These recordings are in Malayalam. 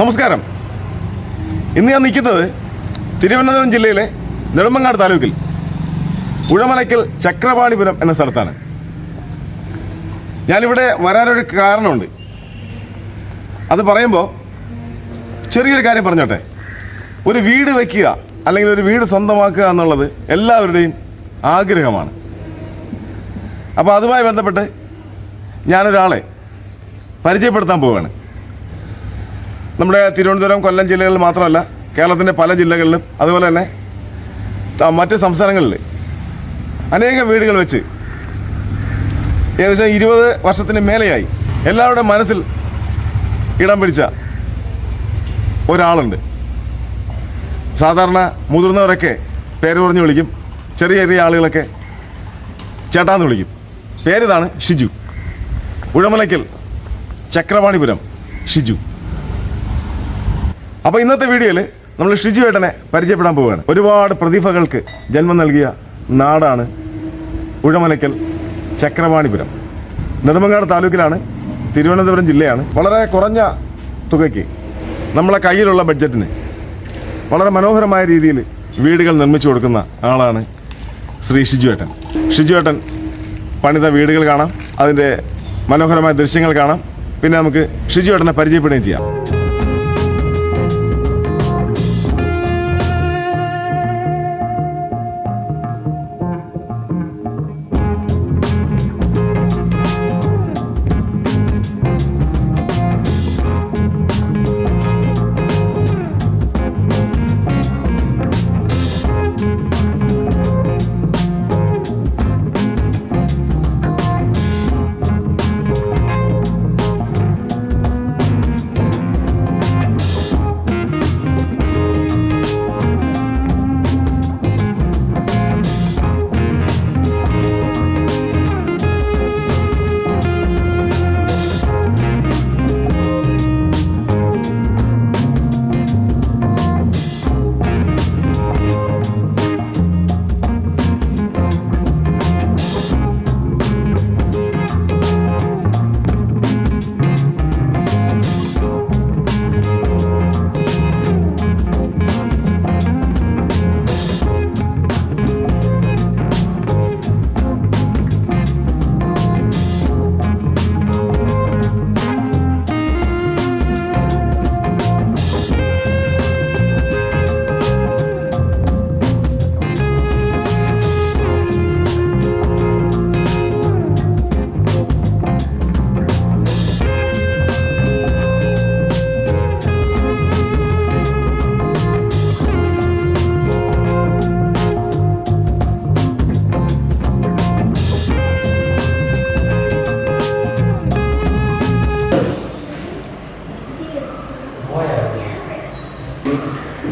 നമസ്കാരം. ഇന്ന് ഞാൻ നിൽക്കുന്നത് തിരുവനന്തപുരം ജില്ലയിലെ നെടുമങ്ങാട് താലൂക്കിൽ ഉഴമലയ്ക്കൽ ചക്രപാണിപുരം എന്ന സ്ഥലത്താണ്. ഞാനിവിടെ വരാനൊരു കാരണമുണ്ട്. അത് പറയുമ്പോൾ ചെറിയൊരു കാര്യം പറഞ്ഞോട്ടെ. ഒരു വീട് വയ്ക്കുക അല്ലെങ്കിൽ ഒരു വീട് സ്വന്തമാക്കുക എന്നുള്ളത് എല്ലാവരുടെയും ആഗ്രഹമാണ്. അപ്പോൾ അതുമായി ബന്ധപ്പെട്ട് ഞാനൊരാളെ പരിചയപ്പെടുത്താൻ പോവുകയാണ്. നമ്മുടെ തിരുവനന്തപുരം, കൊല്ലം ജില്ലകളിൽ മാത്രമല്ല, കേരളത്തിൻ്റെ പല ജില്ലകളിലും അതുപോലെ തന്നെ മറ്റ് സംസ്ഥാനങ്ങളിൽ അനേകം വീടുകൾ വെച്ച് ഏകദേശം 20 വർഷത്തിന് മേലെയായി എല്ലാവരുടെ മനസ്സിൽ ഇടം പിടിച്ച ഒരാളുണ്ട്. സാധാരണ മുതിർന്നവരൊക്കെ പേര് പറഞ്ഞ് വിളിക്കും, ചെറിയ ചെറിയ ആളുകളൊക്കെ ചേട്ടാന്ന് വിളിക്കും. പേരിതാണ് ഷിജു. ഉഴമലയ്ക്കൽ ചക്രപാണിപുരം ഷിജു. അപ്പോൾ ഇന്നത്തെ വീഡിയോയിൽ നമ്മൾ ഷിജു ഏട്ടനെ പരിചയപ്പെടാൻ പോവുകയാണ്. ഒരുപാട് പ്രതിഭകൾക്ക് ജന്മം നൽകിയ നാടാണ് ഉഴമലയ്ക്കൽ ചക്രപാണിപുരം. നെടുമങ്ങാട് താലൂക്കിലാണ്, തിരുവനന്തപുരം ജില്ലയാണ്. വളരെ കുറഞ്ഞ തുകയ്ക്ക് നമ്മളെ കയ്യിലുള്ള ബഡ്ജറ്റിന് വളരെ മനോഹരമായ രീതിയിൽ വീടുകൾ നിർമ്മിച്ചു കൊടുക്കുന്ന ആളാണ് ശ്രീ ഷിജു ഏട്ടൻ. ഷിജു ഏട്ടൻ പണിത വീടുകൾ കാണാം, അതിൻ്റെ മനോഹരമായ ദൃശ്യങ്ങൾ കാണാം. പിന്നെ നമുക്ക് ഷിജു ഏട്ടനെ പരിചയപ്പെടുകയും ചെയ്യാം.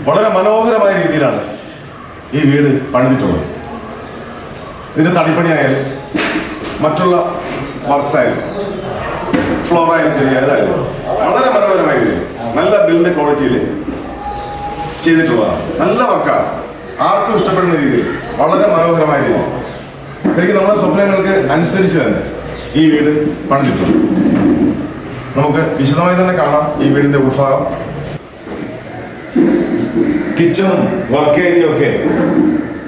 വളരെ മനോഹരമായ രീതിയിലാണ് ഈ വീട് പണിതിട്ടുള്ളത്. ഇതിൻ്റെ തടിപ്പണിയായാലും മറ്റുള്ള വർക്ക്സ് ആയാലും ഫ്ലോറായാലും ശരിയായതായാലും വളരെ മനോഹരമായ രീതിയിൽ നല്ല ബിൽഡ് ക്വാളിറ്റിയിൽ ചെയ്തിട്ടുള്ളതാണ്. നല്ല വർക്കാണ്, ആർക്കും ഇഷ്ടപ്പെടുന്ന രീതിയിൽ വളരെ മനോഹരമായ രീതിയിൽ ശരിക്കും നമ്മുടെ സ്വപ്നങ്ങൾക്ക് അനുസരിച്ച് തന്നെ ഈ വീട് പണിതിട്ടുണ്ട്. നമുക്ക് വിശദമായി തന്നെ കാണാം ഈ വീടിൻ്റെ ഉത്സാഹം. കിച്ചണും വർക്ക് ഏരിയയും ഒക്കെ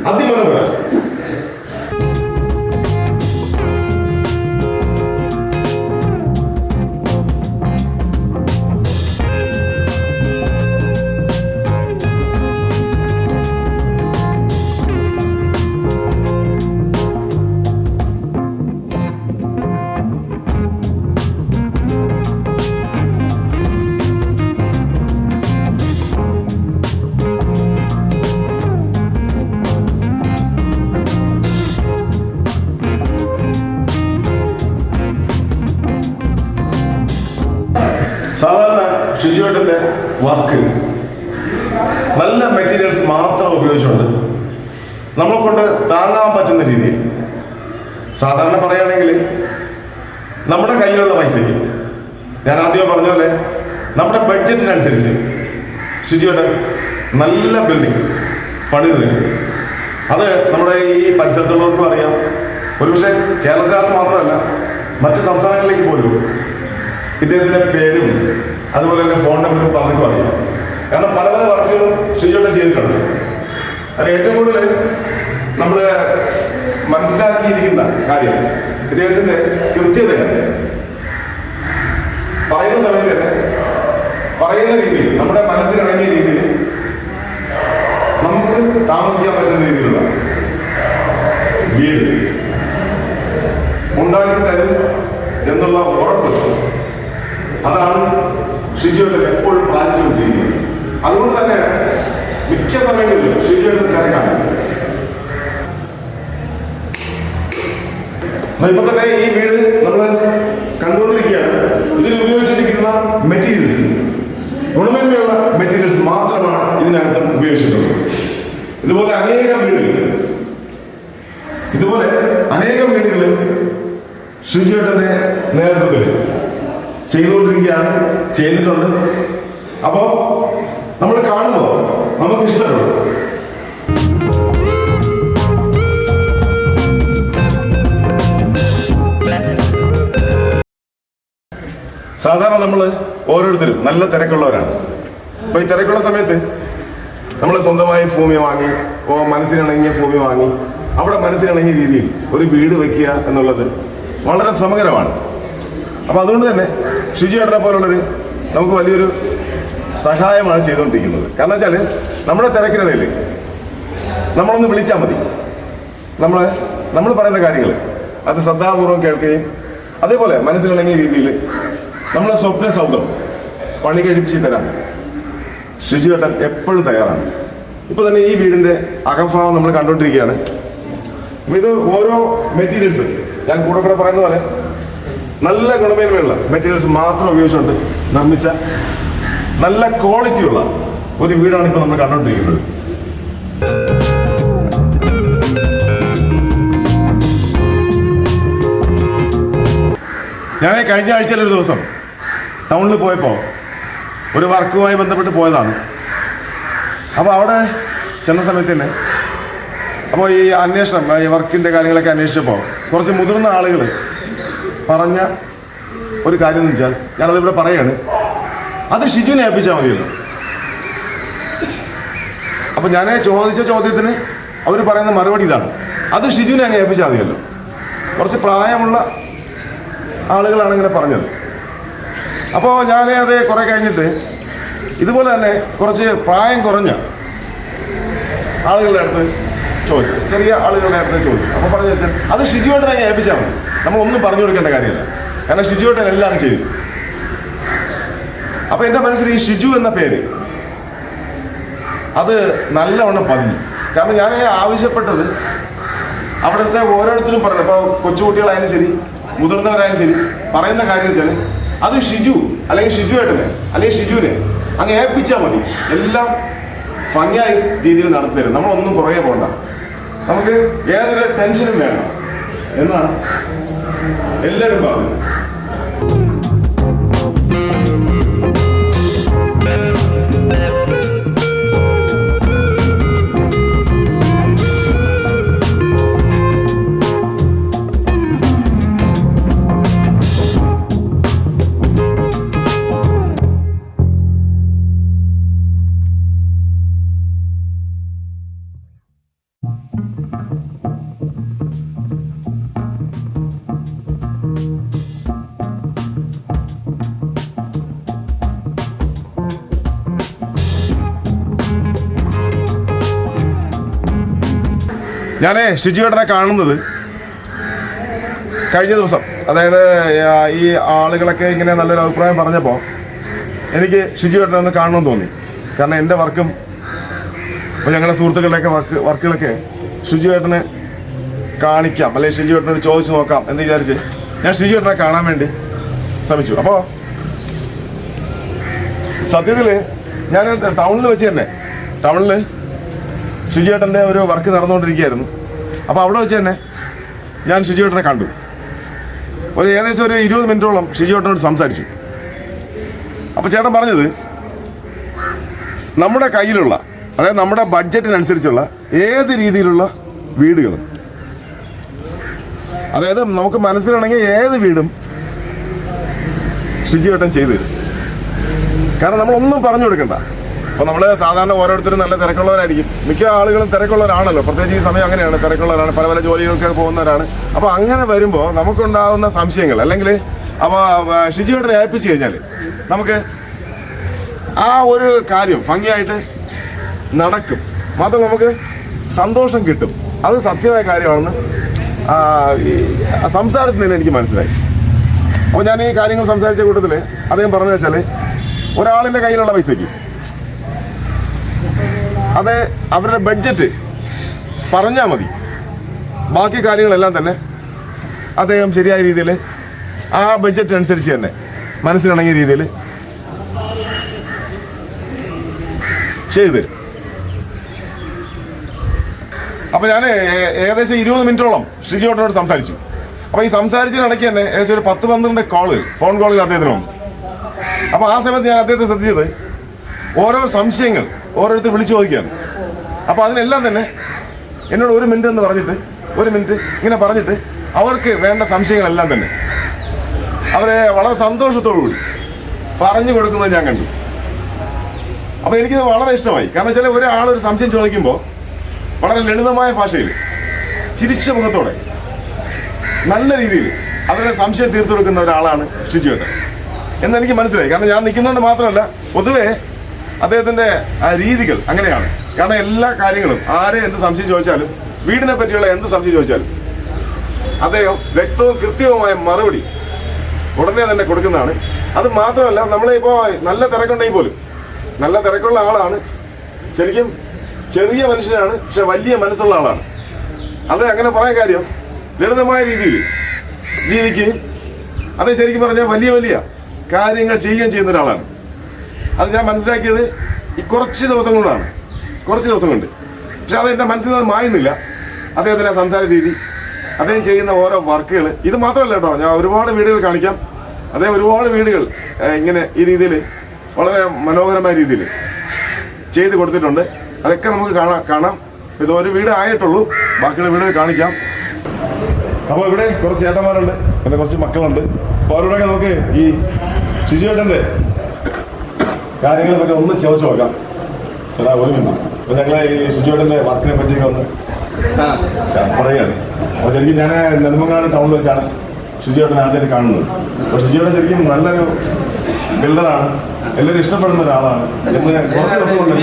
അതിമനോഹരം. സാധാരണ ഷിജുവേട്ടൻ്റെ വർക്ക് നല്ല മെറ്റീരിയൽസ് മാത്രം ഉപയോഗിച്ചുകൊണ്ട് നമ്മളെ കൊണ്ട് താങ്ങാൻ പറ്റുന്ന രീതിയിൽ, സാധാരണ പറയുകയാണെങ്കിൽ നമ്മുടെ കയ്യിലുള്ള പൈസയ്ക്ക്, ഞാൻ ആദ്യം പറഞ്ഞ പോലെ നമ്മുടെ ബഡ്ജറ്റിനനുസരിച്ച് ഷിജുവേട്ടൻ നല്ല ബിൽഡിംഗ് പണിത് തരും. അത് നമ്മുടെ ഈ പരിസരത്തുള്ളവർക്കും അറിയാം. ഒരുപക്ഷെ കേരളത്തിനകത്ത് മാത്രമല്ല, മറ്റ് സംസ്ഥാനങ്ങളിലേക്ക് പോലും ഇദ്ദേഹത്തിൻ്റെ പേരും അതുപോലെ തന്നെ ഫോൺ നമ്പറും പലർക്കും അറിയാം. കാരണം പല പല വർക്കുകളും ഷിജുവേട്ടൻ ചെയ്തിട്ടുണ്ട്. അത് ഏറ്റവും കൂടുതൽ നമ്മൾ മനസ്സിലാക്കിയിരിക്കുന്ന കാര്യം ഇദ്ദേഹത്തിന്റെ കൃത്യതയാണ്. പറയുന്ന സമയത്ത് തന്നെ പറയുന്ന രീതിയിൽ, നമ്മുടെ മനസ്സിലിണങ്ങിയ രീതിയിൽ നമുക്ക് താമസിക്കാൻ പറ്റുന്ന രീതിയിലുള്ള വീട് ഉണ്ടാക്കി തരും എന്നുള്ള ഉറപ്പ്, അതാണ് ഷിജുവേട്ടൻ എപ്പോഴും പാലിച്ചുകൊണ്ടിരിക്കുന്നത്. അതുകൊണ്ട് തന്നെ മിക്ക സമയങ്ങളിലും ഷിജുവേട്ടൻ തിരക്കാണ്. ഇപ്പൊ തന്നെ ഈ വീട് നമ്മൾ കണ്ടുകൊണ്ടിരിക്കുകയാണ്. ഇതിൽ ഉപയോഗിച്ചിരിക്കുന്ന മെറ്റീരിയൽസ് ഗുണമേന്മയുള്ള മെറ്റീരിയൽസ് മാത്രമാണ് ഇതിനകത്ത് ഉപയോഗിച്ചിട്ടുള്ളത്. ഇതുപോലെ അനേകം വീടുകൾ ഷിജുവേട്ടന്റെ നേതൃത്വത്തിൽ ചെയ്തിട്ടുണ്ട്. അപ്പോ നമ്മൾ കാണുമ്പോൾ നമുക്ക് ഇഷ്ടപ്പെടും. സാധാരണ നമ്മൾ ഓരോരുത്തരും നല്ല തിരക്കുള്ളവരാണ്. അപ്പൊ ഈ തിരക്കുള്ള സമയത്ത് നമ്മൾ സ്വന്തമായി ഭൂമി വാങ്ങി, മനസ്സിനിണങ്ങിയ ഭൂമി വാങ്ങി, അവിടെ മനസ്സിനിണങ്ങിയ രീതിയിൽ ഒരു വീട് വയ്ക്കുക എന്നുള്ളത് വളരെ ശ്രമകരമാണ്. അപ്പൊ അതുകൊണ്ട് തന്നെ ഷിജുവേട്ടനെ പോലുള്ളൊരു നമുക്ക് വലിയൊരു സഹായമാണ് ചെയ്തുകൊണ്ടിരിക്കുന്നത്. കാരണം വെച്ചാൽ നമ്മുടെ തിരക്കിനിടയിൽ നമ്മളൊന്ന് വിളിച്ചാൽ മതി. നമ്മൾ പറയുന്ന കാര്യങ്ങൾ അത് ശ്രദ്ധാപൂർവം കേൾക്കുകയും അതേപോലെ മനസ്സിലിണങ്ങിയ രീതിയിൽ നമ്മളെ സ്വപ്ന സൗധം പണി കഴിപ്പിച്ച് തരാൻ ഷിജുവേട്ടൻ എപ്പോഴും തയ്യാറാണ്. ഇപ്പൊ തന്നെ ഈ വീടിന്റെ അകംഭാവം നമ്മൾ കണ്ടുകൊണ്ടിരിക്കുകയാണ്. അപ്പൊ ഇത് ഓരോ മെറ്റീരിയൽസ് ഞാൻ കൂടെ പറയുന്ന പോലെ നല്ല ഗുണമേന്മയുള്ള മെറ്റീരിയൽസ് മാത്രം ഉപയോഗിച്ചുകൊണ്ട് നിർമ്മിച്ച നല്ല ക്വാളിറ്റിയുള്ള ഒരു വീടാണ് ഇപ്പൊ നമ്മൾ കണ്ടുകൊണ്ടിരിക്കുന്നത്. ഞാൻ കഴിഞ്ഞ ആഴ്ചയിലൊരു ദിവസം ടൗണിൽ പോയപ്പോൾ ഒരു വർക്കുമായി ബന്ധപ്പെട്ട് പോയതാണ്. അപ്പോൾ അവിടെ ചെന്ന സമയത്ത് തന്നെ അപ്പോൾ ഈ അന്വേഷണം, ഈ വർക്കിൻ്റെ കാര്യങ്ങളൊക്കെ അന്വേഷിച്ചപ്പോൾ കുറച്ച് മുതിർന്ന ആളുകൾ പറഞ്ഞ ഒരു കാര്യം എന്ന് വെച്ചാൽ, ഞാനതിവിടെ പറയാണ്, അത് ഷിജുവിനെ ഏൽപ്പിച്ചാൽ മതിയല്ലോ. അപ്പോൾ ഞാൻ ചോദിച്ച ചോദ്യത്തിന് അവർ പറയുന്ന മറുപടി ഇതാണ്, അത് ഷിജുവിനെ അങ്ങ് ഏൽപ്പിച്ചാൽ മതിയല്ലോ. കുറച്ച് പ്രായമുള്ള ആളുകളാണ് ഇങ്ങനെ പറഞ്ഞത്. അപ്പോൾ ഞാൻ അത് കുറെ കഴിഞ്ഞിട്ട് ഇതുപോലെ തന്നെ കുറച്ച് പ്രായം കുറഞ്ഞ ആളുകളുടെ അടുത്ത് ചോദിച്ചു, ചെറിയ ആളുകളുടെ അടുത്ത് ചോദിച്ചു. അപ്പോൾ പറഞ്ഞു വെച്ചാൽ അത് ഷിജുവേട്ടനെ ഏൽപ്പിച്ചാൽ മതി, നമ്മളൊന്നും പറഞ്ഞു കൊടുക്കേണ്ട കാര്യമില്ല, കാരണം ഷിജുവേട്ടൻ എല്ലാം ചെയ്തു. അപ്പോൾ എൻ്റെ മനസ്സിൽ ഈ ഷിജു എന്ന പേര് അത് നല്ലവണ്ണം പതിഞ്ഞു. കാരണം ഞാൻ ആവശ്യപ്പെട്ടത് അവിടുത്തെ ഓരോരുത്തരും പറഞ്ഞു, ഇപ്പോൾ കൊച്ചുകുട്ടികളായാലും ശരി മുതിർന്നവരായാലും ശരി പറയുന്ന കാര്യം വെച്ചാൽ അത് ഷിജു അല്ലെങ്കിൽ ഷിജുവേട്ടനെ അല്ലെങ്കിൽ ഷിജുവിനെ അങ്ങ് ഏൽപ്പിച്ചാൽ മതി, എല്ലാം ഭംഗിയായ രീതിയിൽ നടത്തിത്തരും, നമ്മളൊന്നും പുറകെ പോകണ്ട, നമുക്ക് ഏതൊരു ടെൻഷനും വേണ്ട എന്നാണ് എല്ലാവരും പറഞ്ഞത്. ഞാൻ ഷിജുവേട്ടനെ കാണുന്നത് കഴിഞ്ഞ ദിവസം, അതായത് ഈ ആളുകളൊക്കെ ഇങ്ങനെ നല്ലൊരു അഭിപ്രായം പറഞ്ഞപ്പോൾ എനിക്ക് ഷിജുവേട്ടനെ ഒന്ന് കാണണമെന്ന് തോന്നി. കാരണം എൻ്റെ വർക്കും ഇപ്പോൾ ഞങ്ങളുടെ സുഹൃത്തുക്കളുടെയൊക്കെ വർക്കുകളൊക്കെ ഷിജുവേട്ടനെ കാണിക്കാം, അല്ലെങ്കിൽ ഷിജുവേട്ടനെ ചോദിച്ചു നോക്കാം എന്ന് വിചാരിച്ച് ഞാൻ ഷിജുവേട്ടനെ കാണാൻ വേണ്ടി ശ്രമിച്ചു. അപ്പോൾ സത്യത്തിൽ ഞാൻ ടൗണിൽ വെച്ച് തന്നെ, ടൗണിൽ ഷിജുവേട്ടൻ്റെ ഒരു വർക്ക് നടന്നുകൊണ്ടിരിക്കുകയായിരുന്നു. അപ്പോൾ അവിടെ വെച്ച് തന്നെ ഞാൻ ഷിജുവേട്ടനെ കണ്ടു. ഏകദേശം ഒരു 20 മിനിറ്റോളം ഷിജുവേട്ടനോട് സംസാരിച്ചു. അപ്പോൾ ചേട്ടൻ പറഞ്ഞത് നമ്മുടെ കയ്യിലുള്ള, അതായത് നമ്മുടെ ബഡ്ജറ്റിനനുസരിച്ചുള്ള ഏത് രീതിയിലുള്ള വീടുകളും, അതായത് നമുക്ക് മനസ്സിലാണെങ്കിൽ ഏത് വീടും ഷിജുവേട്ടൻ ചെയ്തു തരും. കാരണം നമ്മളൊന്നും പറഞ്ഞു കൊടുക്കണ്ട. അപ്പോൾ നമ്മൾ സാധാരണ ഓരോരുത്തരും നല്ല തിരക്കുള്ളവരായിരിക്കും, മിക്ക ആളുകളും തിരക്കുള്ളവരാണല്ലോ, പ്രത്യേകിച്ച് ഈ സമയം അങ്ങനെയാണ്, തിരക്കുള്ളവരാണ്, പല പല ജോലികൾക്ക് പോകുന്നവരാണ്. അപ്പോൾ അങ്ങനെ വരുമ്പോൾ നമുക്കുണ്ടാകുന്ന സംശയങ്ങൾ അല്ലെങ്കിൽ അപ്പോൾ ഷിജിയോടെ ഏൽപ്പിച്ച് കഴിഞ്ഞാൽ നമുക്ക് ആ ഒരു കാര്യം ഭംഗിയായിട്ട് നടക്കും, മാത്രം നമുക്ക് സന്തോഷം കിട്ടും. അത് സത്യമായ കാര്യമാണെന്ന് സംസാരത്തിൽ നിന്ന് എനിക്ക് മനസ്സിലായി. അപ്പോൾ ഞാൻ ഈ കാര്യങ്ങൾ സംസാരിച്ച കൂട്ടത്തിൽ അദ്ദേഹം പറഞ്ഞു വെച്ചാൽ ഒരാളിൻ്റെ കയ്യിലുള്ള പൈസയ്ക്ക് അത് അവരുടെ ബഡ്ജറ്റ് പറഞ്ഞാൽ മതി, ബാക്കി കാര്യങ്ങളെല്ലാം തന്നെ അദ്ദേഹം ശരിയായ രീതിയിൽ ആ ബഡ്ജറ്റ് അനുസരിച്ച് തന്നെ മനസ്സിലിണങ്ങിയ രീതിയിൽ ചെയ്തു തരും. അപ്പോൾ ഞാൻ ഏകദേശം 20 മിനിറ്റോളം ഷിജിയോട്ടനോട് സംസാരിച്ചു. അപ്പോൾ ഈ സംസാരിച്ചതിനിടയ്ക്ക് തന്നെ ഏകദേശം ഒരു 10-12 ഫോൺ കോളുകൾ അദ്ദേഹത്തിന് വന്നു. അപ്പോൾ ആ സമയത്ത് ഞാൻ അദ്ദേഹത്തെ ശ്രദ്ധിച്ചത് ഓരോ സംശയങ്ങൾ ഓരോരുത്തർ വിളിച്ചു ചോദിക്കുകയാണ്. അപ്പോൾ അതിനെല്ലാം തന്നെ എന്നോട് 1 മിനിറ്റ് എന്ന് പറഞ്ഞിട്ട് 1 മിനിറ്റ് ഇങ്ങനെ പറഞ്ഞിട്ട് അവർക്ക് വേണ്ട സംശയങ്ങളെല്ലാം തന്നെ അവരെ വളരെ സന്തോഷത്തോടുകൂടി പറഞ്ഞു കൊടുക്കുന്നത് ഞാൻ കണ്ടു. അപ്പോൾ എനിക്കിത് വളരെ ഇഷ്ടമായി. കാരണം വെച്ചാൽ ഒരാളൊരു സംശയം ചോദിക്കുമ്പോൾ വളരെ ലളിതമായ ഭാഷയിൽ ചിരിച്ച മുഖത്തോടെ നല്ല രീതിയിൽ അവരുടെ സംശയം തീർത്തു കൊടുക്കുന്ന ഒരാളാണ് ഷിജിയേട്ടൻ എന്നെനിക്ക് മനസ്സിലായി. കാരണം ഞാൻ നിൽക്കുന്നതുകൊണ്ട് മാത്രമല്ല, പൊതുവേ അദ്ദേഹത്തിൻ്റെ ആ രീതികൾ അങ്ങനെയാണ്. കാരണം എല്ലാ കാര്യങ്ങളും ആരെ എന്ത് സംശയം ചോദിച്ചാലും, വീടിനെ പറ്റിയുള്ള എന്ത് സംശയം ചോദിച്ചാലും അദ്ദേഹം വ്യക്തവും കൃത്യവുമായ മറുപടി ഉടനെ തന്നെ കൊടുക്കുന്നതാണ്. അത് മാത്രമല്ല, നമ്മളിപ്പോൾ നല്ല തിരക്കുണ്ടെങ്കിൽ പോലും, നല്ല തിരക്കുള്ള ആളാണ്, ശരിക്കും ചെറിയ മനുഷ്യനാണ്, പക്ഷെ വലിയ മനസ്സുള്ള ആളാണ്. അത് അങ്ങനെ പറയാൻ കാര്യം ലളിതമായ രീതിയിൽ ജീവിക്കുകയും അത് ശരിക്കും പറഞ്ഞാൽ വലിയ വലിയ കാര്യങ്ങൾ ചെയ്യുകയും ചെയ്യുന്ന ഒരാളാണ്. അത് ഞാൻ മനസ്സിലാക്കിയത് ഈ കുറച്ച് ദിവസം കൊണ്ട്. പക്ഷെ അത് എൻ്റെ മനസ്സിൽ നിന്ന് മായുന്നില്ല. അദ്ദേഹത്തിൻ്റെ സംസാര രീതി, അദ്ദേഹം ചെയ്യുന്ന ഓരോ വർക്കുകൾ, ഇത് മാത്രമല്ല കേട്ടോ, ഞാൻ ഒരുപാട് വീഡിയോകൾ കാണിക്കാം. അദ്ദേഹം ഒരുപാട് വീടുകൾ ഇങ്ങനെ ഈ രീതിയിൽ വളരെ മനോഹരമായ രീതിയിൽ ചെയ്ത് കൊടുത്തിട്ടുണ്ട്. അതൊക്കെ നമുക്ക് കാണാം. ഇത് ഒരു വീട് ആയിട്ടുള്ളൂ, ബാക്കിയുള്ള വീടുകൾ കാണിക്കാം. അപ്പോൾ ഇവിടെ കുറച്ച് ചേട്ടന്മാരുണ്ട്, പിന്നെ കുറച്ച് മക്കളുണ്ട്. അപ്പോൾ അവരോടൊക്കെ നമുക്ക് ഈ ഷിജിയേട്ടൻ്റെ കാര്യങ്ങളെ പറ്റി ഒന്ന് ചോദിച്ചു നോക്കാം. ചേട്ടാ 1 മിനിറ്റ്. അപ്പോൾ ഞങ്ങൾ ഈ ഷിജിയേട്ടൻ്റെ വർക്കിനെ പറ്റിയൊക്കെ ഒന്ന് പറയുകയാണ്. അപ്പോൾ ശരിക്കും ഞാൻ നെടുമങ്ങാട് ടൗണിൽ വെച്ചാണ് ഷിജിയേട്ടനെ ആദ്യമായിട്ട് കാണുന്നത്. അപ്പോൾ ഷിജിയേട്ടൻ ശരിക്കും നല്ലൊരു ബിൽഡറാണ്, എല്ലാവരും ഇഷ്ടപ്പെടുന്ന ഒരാളാണ് എന്ന് കുറച്ച് ദിവസം കൊണ്ട്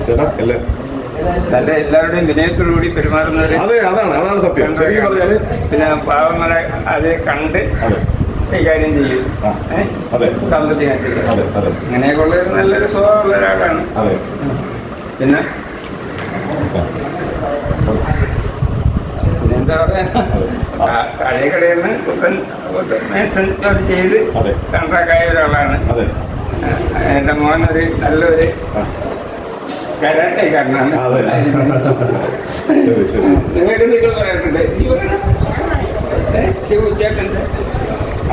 ചേട്ടാ നല്ല എല്ലാവരുടെയും വിനയത്തോടുകൂടി പെരുമാറുന്നവര്. അതെ, അതാണ് സത്യം. ശരിക്കും പറഞ്ഞാല് പിന്നെ പാവങ്ങളെ അത് കണ്ട് കൈകാര്യം ചെയ്യും, സാമ്പത്തികമായിട്ട് അങ്ങനെയൊക്കെ ഉള്ള നല്ലൊരു സ്വഭാവമുള്ള ഒരാളാണ്. പിന്നെ എന്താ പറയാ, പഴയ കടയിൽ നിന്ന് മേസൺ ജോലി ചെയ്ത് കൺട്രാക്റ്റായ ഒരാളാണ്. എൻ്റെ മോനൊരു നല്ലൊരു കരാട്ടക്കാരനാണ്. നിങ്ങൾക്ക് നിങ്ങൾ പറയാറുണ്ട്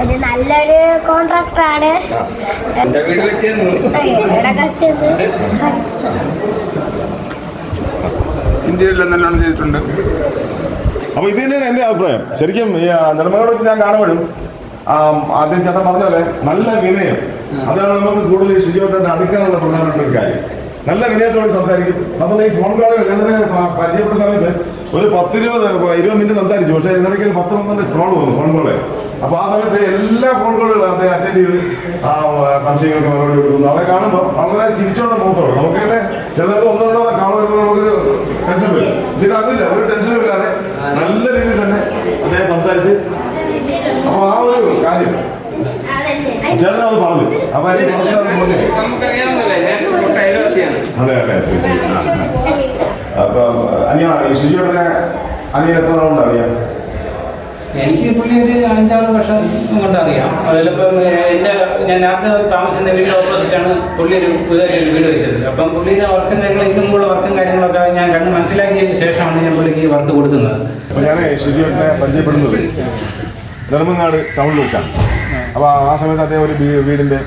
അത് നല്ലൊരു കോൺട്രാക്ടറാണ്. എൻ്റെ വീട് വെച്ചിരുന്നു, ഇന്ത്യയിലെല്ലാം നല്ലോണം ചെയ്തിട്ടുണ്ട്. അപ്പോൾ ഇത് തന്നെയാണ് എൻ്റെ അഭിപ്രായം. ശരിക്കും ഈ നെടുമങ്ങാട് വെച്ച് ഞാൻ കാണുമ്പോഴും ആദ്യം ചേട്ടൻ പറഞ്ഞ പോലെ നല്ല വിനയം, അതാണ് നമുക്ക് കൂടുതൽ ഷിജിയോട്ടോട്ട് അടുക്കാനുള്ള പ്രധാനപ്പെട്ട ഒരു കാര്യം. നല്ല വിനയത്തോട് സംസാരിക്കും. അതുപോലെ ഈ ഫോൺ കോളുകൾ ഞാൻ പരിചയപ്പെട്ട സമയത്ത് ഒരു 10-20 മിനിറ്റ് സംസാരിച്ചു. പക്ഷേ ഇതിനിടയ്ക്ക് 10-12 കോൾ വന്നു, ഫോൺ കോള്. അപ്പോൾ ആ സമയത്ത് എല്ലാ ഫോൺ കോളുകളും അദ്ദേഹം അറ്റൻഡ് ചെയ്ത് ആ സംശയങ്ങൾക്ക് മറുപടി കൊടുക്കുന്നു. അതെ കാണുമ്പോൾ വളരെ ചിരിച്ചോണ്ട് മുഖത്തോടെ നമുക്കിങ്ങനെ ചിലർക്ക് ഒന്നുകൊണ്ടോ കാണുമ്പോൾ നമുക്കൊരു ടെൻഷൻ വരില്ല. പക്ഷേ ഇത് അതില്ല, ഒരു ടെൻഷനും ഇല്ലാതെ നല്ല രീതിയിൽ തന്നെ അദ്ദേഹം സംസാരിച്ച്. അപ്പോൾ ആ ഒരു കാര്യം ചേട്ടനത് പറഞ്ഞു. അപ്പൊ അതെ ശരി. അപ്പൊ ഷിജിയോട്ടനെ അനിയൻ എത്ര നാളുണ്ട് അറിയാം? എനിക്ക് പുള്ളി ഒരു 5-6 വർഷം കൊണ്ട് അറിയാം. അതിലിപ്പം ഞാൻ നേരത്തെ താമസിക്കുന്ന വീടിൻ്റെ ഓപ്പോസിറ്റാണ് പുള്ളി ഒരു പുതിയൊരു വീട് വെച്ചത്. അപ്പം പുള്ളിയുടെ വർക്കും കാര്യങ്ങളും ഇതിനും കൂടെ വർക്കും കാര്യങ്ങളൊക്കെ ഞാൻ കണ്ട് മനസ്സിലാക്കിയതിന് ശേഷമാണ് ഞാൻ പുള്ളിക്ക് വർക്ക് കൊടുക്കുന്നത്. അപ്പോൾ ഞാൻ ഷിജിയോട്ടനെ പരിചയപ്പെടുന്നത് നെടുമങ്ങാട് ടൗണിൽ വെച്ചാണ്. അപ്പോൾ ആ സമയത്ത് അദ്ദേഹം ഒരു വീടിൻ്റെ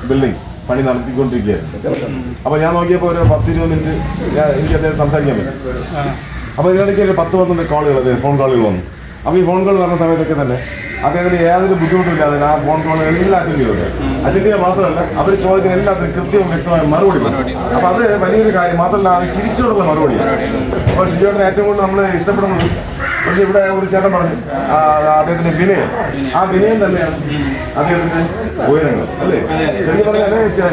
ബിൽഡിംഗ് പണി നടത്തിക്കൊണ്ടിരിക്കുകയായിരുന്നു. അപ്പോൾ ഞാൻ നോക്കിയപ്പോൾ ഒരു 10-20 മിനിറ്റ് എനിക്ക് അദ്ദേഹം സംസാരിക്കാൻ പറ്റും. അപ്പോൾ ഇതിനിടയ്ക്ക് ഒരു 10-12 കോളുകൾ, ഫോൺ കോളുകൾ വന്നു. അപ്പോൾ ഈ ഫോൺ കോൾ പറഞ്ഞ സമയത്തൊക്കെ തന്നെ അദ്ദേഹത്തിന് യാതൊരു ബുദ്ധിമുട്ടില്ലാതെ ആ ഫോൺ കോൾ എല്ലാം അറ്റൻഡ് ചെയ്തത്. അറ്റൻഡ് ചെയ്യുക മാത്രമല്ല അവർ ചോദിക്കുന്ന എല്ലാത്തിനും കൃത്യവും വ്യക്തമായ മറുപടി പറയും. അപ്പോൾ അത് വലിയൊരു കാര്യം മാത്രമല്ല, അത് ചിരിച്ചോടുള്ള മറുപടിയാണ്. അപ്പോൾ ഷിജുവേട്ടനെ ഏറ്റവും കൂടുതൽ നമ്മൾ ഇഷ്ടപ്പെടുന്നത്, പക്ഷേ ഇവിടെ ഒരു ചേട്ടൻ പറഞ്ഞു അദ്ദേഹത്തിന്റെ വിനയം, ആ വിനയം തന്നെയാണ് അദ്ദേഹത്തിന്റെ ഉയരങ്ങൾ അല്ലേ. ശരിക്കും പറഞ്ഞാൽ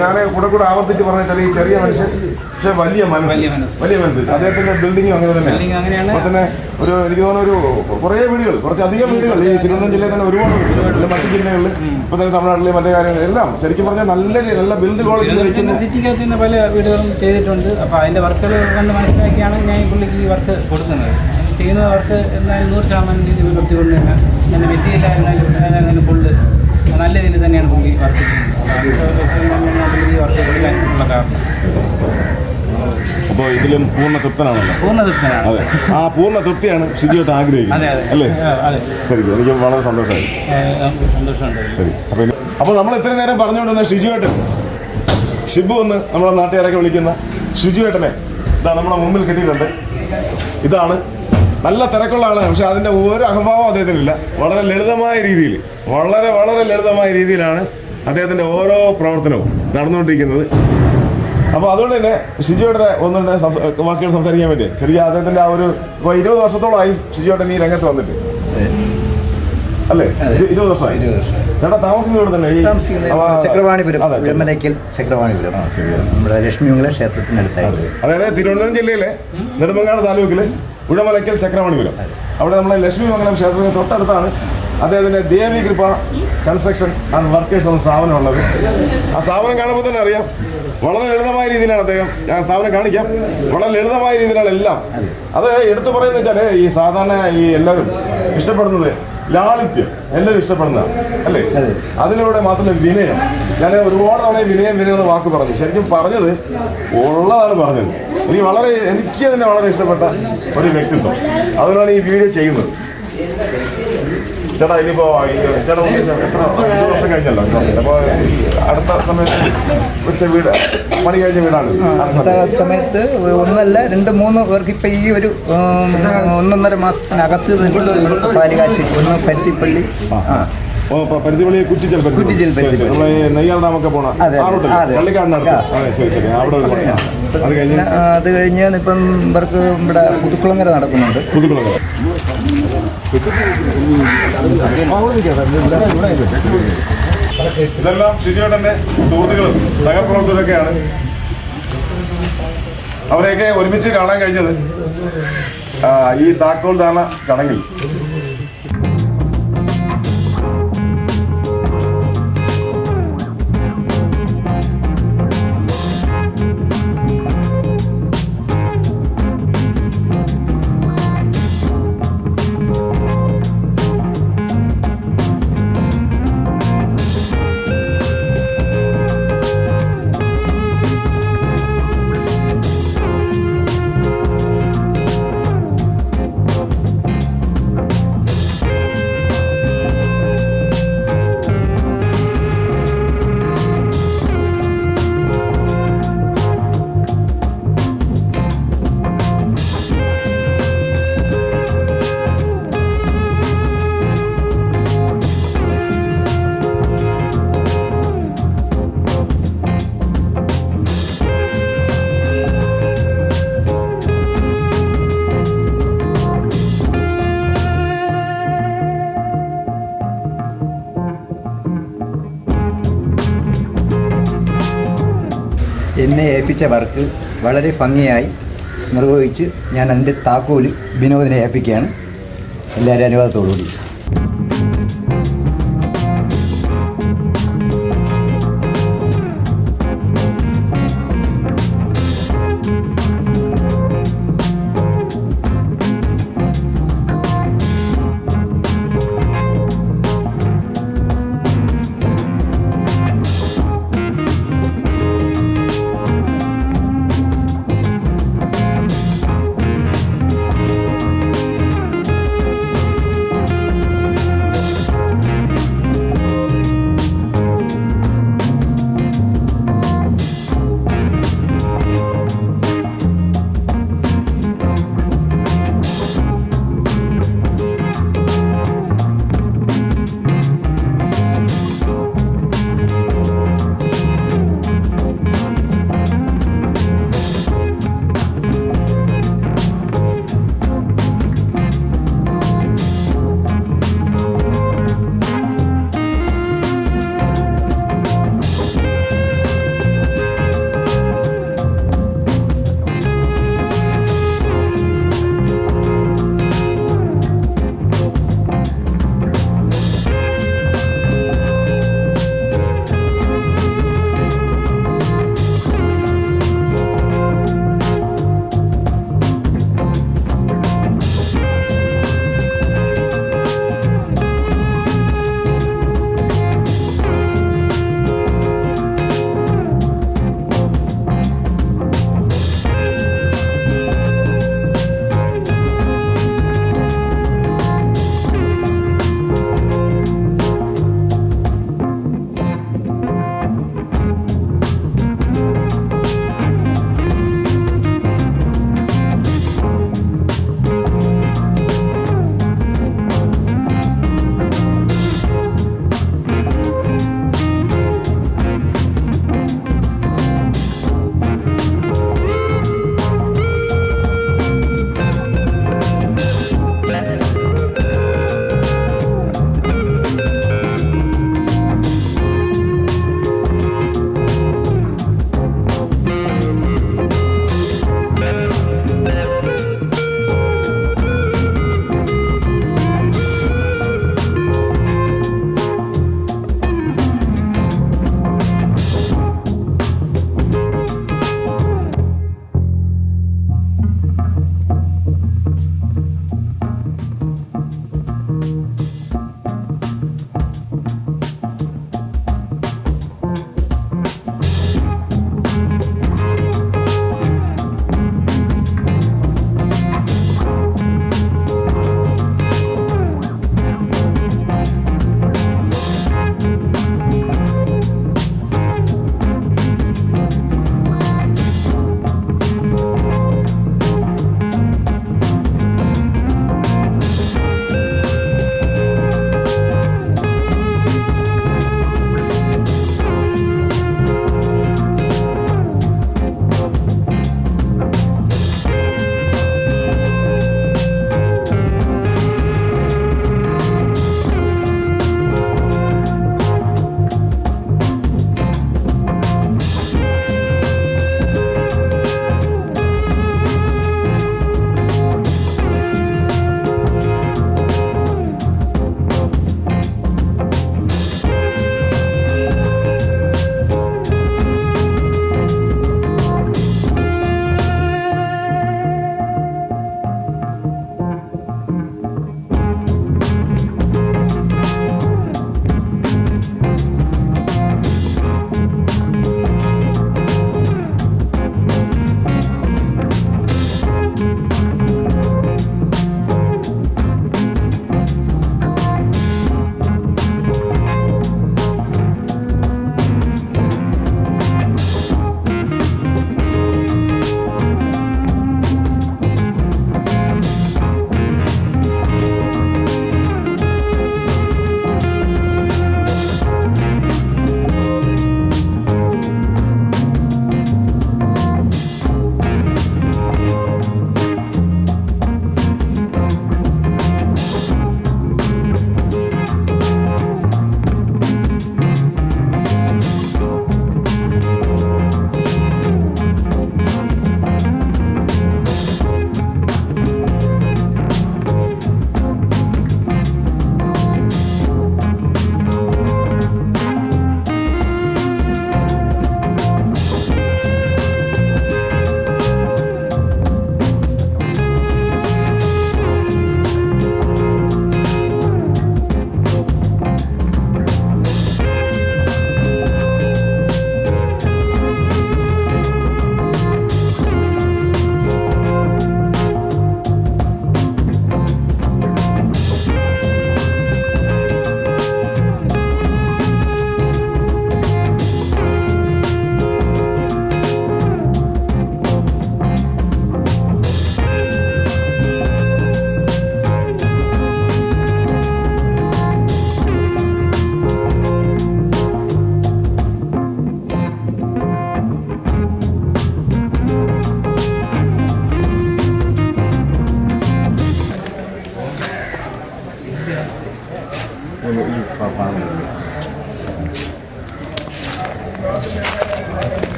ഞാൻ കൂടെ ആവർത്തിച്ച് പറഞ്ഞാൽ ഈ ചെറിയ മനുഷ്യൻ പക്ഷെ വലിയ മനസ്സ്. അദ്ദേഹത്തിന്റെ ബിൽഡിങ്ങും അങ്ങനെ തന്നെയാണ്. അപ്പോൾ തന്നെ എനിക്ക് തോന്നുന്ന കുറേ വീടുകൾ, കുറച്ചധികം വീടുകൾ ഈ തിരുവനന്തപുരം ജില്ലയിൽ തന്നെ ഒരുപാട് വീടുകൾ, മറ്റു ജില്ലകളിൽ ഇപ്പോൾ തന്നെ തമിഴ്നാട്ടിലെ മറ്റു കാര്യങ്ങൾ എല്ലാം ശരിക്കും പറഞ്ഞാൽ നല്ല ബിൽഡ് ക്വാളിറ്റി സിറ്റിക്കകത്ത് പല വീടുകളും ചെയ്തിട്ടുണ്ട്. അപ്പോൾ അതിന്റെ വർക്കുകൾ കണ്ട് മനസ്സിലാക്കിയാണ് ഞാൻ പുള്ളിക്ക് ഈ വർക്ക് കൊടുക്കുന്നത്. ചെയ്യുന്ന വർക്ക് എന്തായാലും 100% രീതി വൃത്തി കൊണ്ട് തന്നെ നല്ല മെറ്റീരിയലായിരുന്നാലും ഫുള്ള് നല്ല രീതിയിൽ തന്നെയാണ് പുള്ളി വർക്ക് ചെയ്യുന്നത്. ഈ വർക്ക് കൊടുക്കാനുള്ള കാരണം അപ്പോൾ ഇതിലും പൂർണ്ണ തൃപ്തനാണല്ലോ. അതെ, ആ പൂർണ്ണ തൃപ്തിയാണ് ഷിജുവേട്ടൻ ആഗ്രഹിക്കുന്നത് അല്ലേ. ശരി, എനിക്ക് വളരെ സന്തോഷമായി. ശരി, അപ്പോൾ നമ്മൾ ഇത്രയും നേരം പറഞ്ഞുകൊണ്ടിരുന്ന ഷിബു എന്ന് നമ്മളെ നാട്ടുകാരൊക്കെ വിളിക്കുന്ന ഷിജുവേട്ടനെ ഇതാ നമ്മുടെ മുമ്പിൽ കിട്ടിയിട്ടുണ്ട്. ഇതാണ് നല്ല തിരക്കുള്ള ആളാണ്, പക്ഷെ അതിൻ്റെ ഒരു അഹംഭാവം അദ്ദേഹത്തിനില്ല. വളരെ ലളിതമായ രീതിയിൽ വളരെ ലളിതമായ രീതിയിലാണ് അദ്ദേഹത്തിൻ്റെ ഓരോ പ്രവർത്തനവും നടന്നുകൊണ്ടിരിക്കുന്നത്. അപ്പോൾ അതുകൊണ്ട് തന്നെ ഷിജുവേട്ടനെ ഒന്നുകൊണ്ട് വാക്കുകൾ സംസാരിക്കാൻ പറ്റും. ശരിക്കും അദ്ദേഹത്തിൻ്റെ ആ ഒരു 20 വർഷത്തോളമായി ഷിജുവേട്ടൻ ഈ രംഗത്ത് വന്നിട്ട് അല്ലേ? 20 വർഷമായി. ചേട്ടാ താമസിക്കുന്നത് ഇവിടെ തന്നെ ചക്രവാണിപുരം, ചക്രവാണിപുരം നമ്മുടെ ലക്ഷ്മിമംഗല ക്ഷേത്രത്തിനടുത്തായിട്ട്. അതായത് തിരുവനന്തപുരം ജില്ലയിലെ നെടുമങ്ങാട് താലൂക്കിലെ ഉഴമലയ്ക്കൽ ചക്രവാണിപുരം, അവിടെ നമ്മളെ ലക്ഷ്മിമംഗലം ക്ഷേത്രത്തിന് തൊട്ടടുത്താണ് അദ്ദേഹത്തിൻ്റെ ദേവി കൃപ കൺസ്ട്രക്ഷൻ ആൻഡ് വർക്കേഴ്സ് എന്ന സ്ഥാപനമുള്ളത്. ആ സ്ഥാപനം കാണുമ്പോൾ തന്നെ അറിയാം വളരെ ലളിതമായ രീതിയിലാണ് അദ്ദേഹം. ഞാൻ സ്ഥാപനം കാണിക്കാം. വളരെ ലളിതമായ രീതിയിലാണ് എല്ലാം. അത് എടുത്തു പറയുന്നത് വെച്ചാൽ ഈ സാധാരണ ഈ എല്ലാവരും ഇഷ്ടപ്പെടുന്നത് ലാളിത്യം, എല്ലാവരും ഇഷ്ടപ്പെടുന്നതാണ് അല്ലേ. അതിലൂടെ മാത്രമല്ല വിനയം. ഞാൻ ഒരുപാട് തവണ വിനയം എന്ന വാക്ക് പറഞ്ഞു. ശരിക്കും പറഞ്ഞത് ഉള്ളതാണ് പറഞ്ഞത്. എനിക്ക് തന്നെ വളരെ ഇഷ്ടപ്പെട്ട ഒരു വ്യക്തിത്വം. അതുകൊണ്ടാണ് ഈ വീഡിയോ ചെയ്യുന്നത്. ചേട്ടാ ഇനിയിപ്പോൾ ചേട്ടാ ഉദ്ദേശം എത്ര 5 വർഷം കഴിഞ്ഞല്ലോ. അപ്പോൾ അടുത്ത സമയത്ത് വെച്ച വീട് പണി കഴിഞ്ഞ വീടാണ്. അടുത്ത സമയത്ത് 1 2 3 പേർക്ക് ഇപ്പം ഈ ഒരു 1.5 മാസത്തിനകത്ത് പാലുകാച്ചി, ഒന്ന് പരുത്തിപ്പള്ളി, പരുത്തിപ്പള്ളി കുറ്റിച്ചൽ നമ്മളെ നെയ്യാർ ഡാമൊക്കെ പോണ പള്ളിക്കാടിനടുത്ത്. ശരി, അവിടെ അത് കഴിഞ്ഞ് ഇപ്പം ഇവർക്ക് ഇവിടെ പുതുക്കുളങ്ങര നടക്കുന്നുണ്ട്. ഇതെല്ലാം ഷിജുവേട്ടന്റെ സുഹൃത്തുക്കളും സഹപ്രവർത്തകരൊക്കെയാണ്. അവരെയൊക്കെ ഒരുമിച്ച് കാണാൻ കഴിഞ്ഞത് ഈ താക്കോൽ ദാന ചടങ്ങിൽ. എന്നെ ഏൽപ്പിച്ച വർക്ക് വളരെ ഭംഗിയായി നിർവഹിച്ച് ഞാൻ അതിൻ്റെ താക്കോല് വിനോദിനെ ഏൽപ്പിക്കുകയാണ്. എല്ലാവരും അനുവാദത്തോടുകൂടി.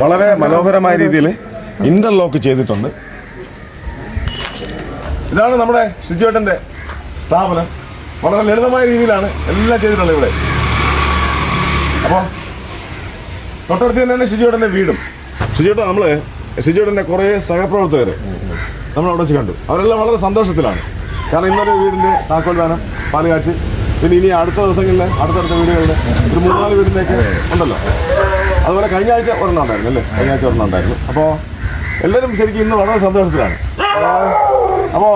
വളരെ മനോഹരമായ രീതിയിൽ ഇന്റർലോക്ക് ചെയ്തിട്ടുണ്ട്. ഇതാണ് നമ്മുടെ ഷിജുവേട്ടൻ്റെ സ്ഥാപനം. വളരെ ലളിതമായ രീതിയിലാണ് എല്ലാം ചെയ്തിട്ടുള്ളത് ഇവിടെ. അപ്പോൾ തൊട്ടടുത്ത് തന്നെയാണ് ഷിജുവേട്ടൻ്റെ വീടും. ഷിജുവേട്ടൻ്റെ കുറേ സഹപ്രവർത്തകർ നമ്മളവിടെ വെച്ച് കണ്ടു. അവരെല്ലാം വളരെ സന്തോഷത്തിലാണ്. കാരണം ഇന്നൊരു വീടിൻ്റെ താക്കോൽ ദാനം, പാലുകാച്ച്, പിന്നെ ഇനി അടുത്ത ദിവസങ്ങളിൽ അടുത്തടുത്ത വീടുകളിൽ ഒരു 3-4 വീടിൻ്റെയൊക്കെ ഉണ്ടല്ലോ. അതുപോലെ കഴിഞ്ഞ ആഴ്ച ഒരെണ്ണം ഉണ്ടായിരുന്നു അല്ലേ? കഴിഞ്ഞ ആഴ്ച ഒരെണ്ണം ഉണ്ടായിരുന്നു. അപ്പോൾ എല്ലാവരും ശരിക്കും ഇന്ന് വളരെ സന്തോഷത്തിലാണ്. അപ്പോൾ